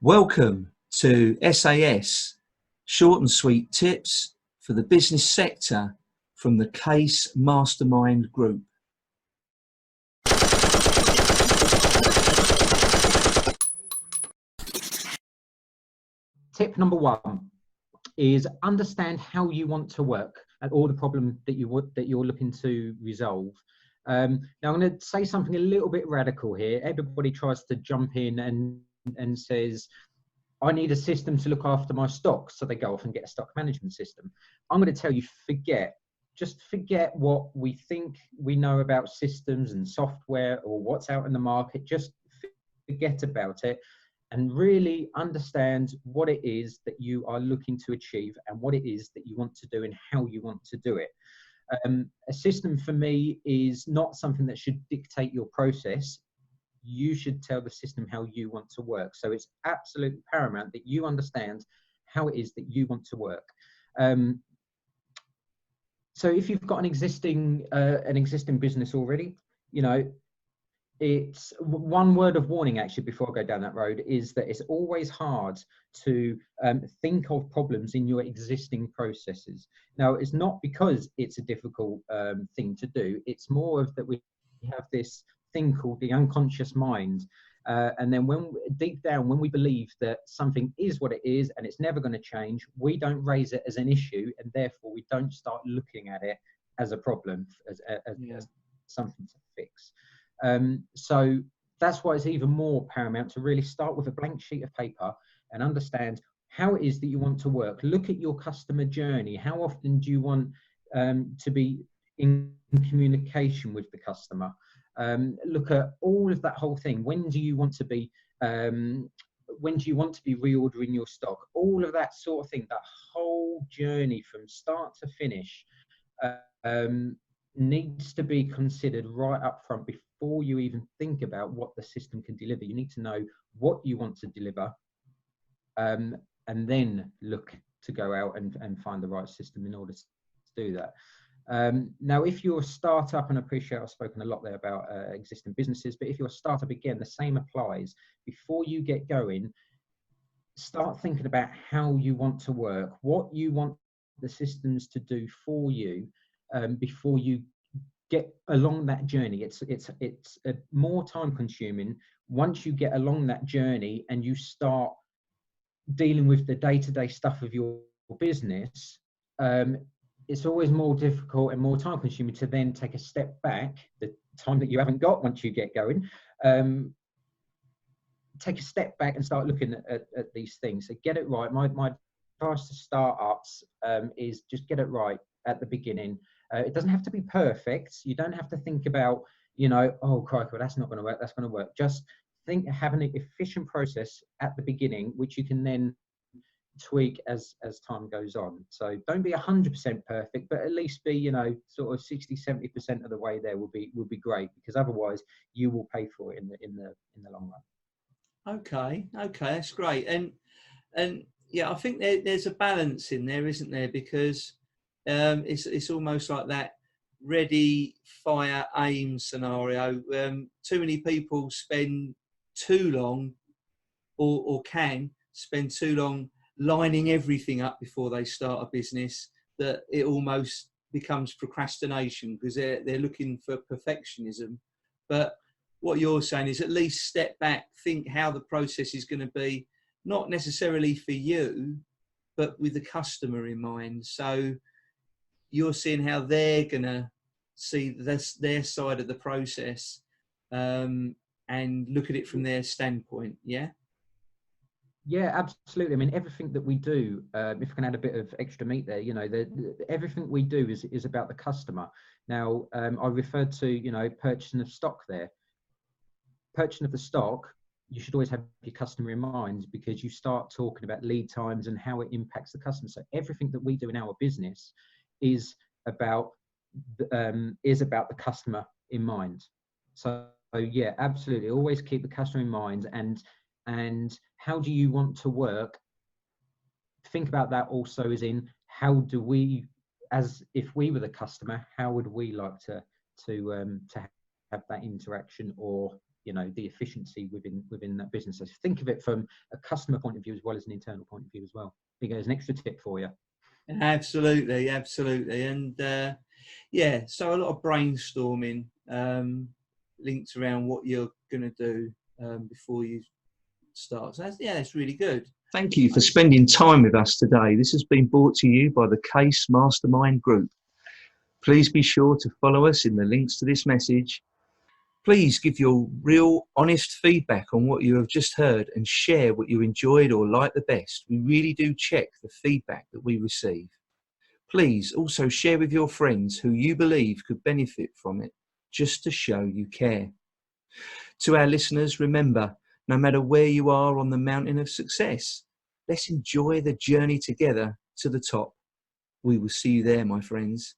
Welcome to SAS, short and sweet tips for the business sector from the Case Mastermind Group. Tip number one is understand how you want to work or the problem that you're looking to resolve. Now I'm going to say something a little bit radical here. Everybody tries to jump in and says, I need a system to look after my stock. So they go off and get a stock management system. I'm going to tell you, just forget what we think we know about systems and software or what's out in the market. Just forget about it and really understand what it is that you are looking to achieve and what it is that you want to do and how you want to do it. A system for me is not something that should dictate your process. You should tell the system how you want to work. So it's absolutely paramount that you understand how it is that you want to work. So if you've got an existing business already, you know, it's one word of warning actually before I go down that road is that it's always hard to think of problems in your existing processes. Now, it's not because it's a difficult thing to do. It's more of that we have this thing called the unconscious mind. And then deep down, when we believe that something is what it is and it's never going to change, we don't raise it as an issue, and therefore we don't start looking at it as a problem, as something to fix. So that's why it's even more paramount to really start with a blank sheet of paper and understand how it is that you want to work. Look at your customer journey. How often do you want to be in communication with the customer? Look at all of that whole thing. When do you want to be reordering your stock? All of that sort of thing, that whole journey from start to finish needs to be considered right up front before you even think about what the system can deliver. You need to know what you want to deliver, and then look to go out and find the right system in order to do that. Now, if you're a startup, and I appreciate I've spoken a lot there about existing businesses, but if you're a startup, again, the same applies. Before you get going, start thinking about how you want to work, what you want the systems to do for you before you get along that journey. It's more time consuming once you get along that journey and you start dealing with the day-to-day stuff of your business. It's always more difficult and more time consuming to then take a step back, the time that you haven't got once you get going, take a step back and start looking at these things. So get it right. My advice to startups is just get it right at the beginning. It doesn't have to be perfect. You don't have to think about, you know, oh, crikey, well, that's not going to work. That's going to work. Just have an efficient process at the beginning, which you can then tweak as time goes on. So don't be 100% perfect, but at least be, you know, sort of 60-70% of the way there will be great, because otherwise you will pay for it in the long run. Okay, that's great. And yeah, I think there's a balance in there, isn't there? Because it's almost like that ready, fire, aim scenario. Too many people spend too long or can spend too long lining everything up before they start a business, that it almost becomes procrastination because they're looking for perfectionism. But what you're saying is at least step back, think how the process is going to be, not necessarily for you, but with the customer in mind. So you're seeing how they're going to see their side of the process and look at it from their standpoint. Yeah, absolutely. I mean, everything that we do, if I can add a bit of extra meat there, you know, everything we do is about the customer. Now, I referred to, you know, purchasing of stock there. Purchasing of the stock, you should always have your customer in mind, because you start talking about lead times and how it impacts the customer. So everything that we do in our business is about the customer in mind. So yeah, absolutely. Always keep the customer in mind, and how do you want to work? Think about that also as in, how do we, as if we were the customer, how would we like to have that interaction or you know, the efficiency within that business. So think of it from a customer point of view as well as an internal point of view as well. I think there's an extra tip for you. Absolutely, absolutely. And yeah, so a lot of brainstorming linked around what you're going to do before you start. So that's really good. Thank you for spending time with us today. This has been brought to you by the Case Mastermind Group. Please be sure to follow us in the links to this message. Please give your real, honest feedback on what you have just heard and share what you enjoyed or liked the best. We really do check the feedback that we receive. Please also share with your friends who you believe could benefit from it, just to show you care. To our listeners, remember, no matter where you are on the mountain of success, let's enjoy the journey together to the top. We will see you there, my friends.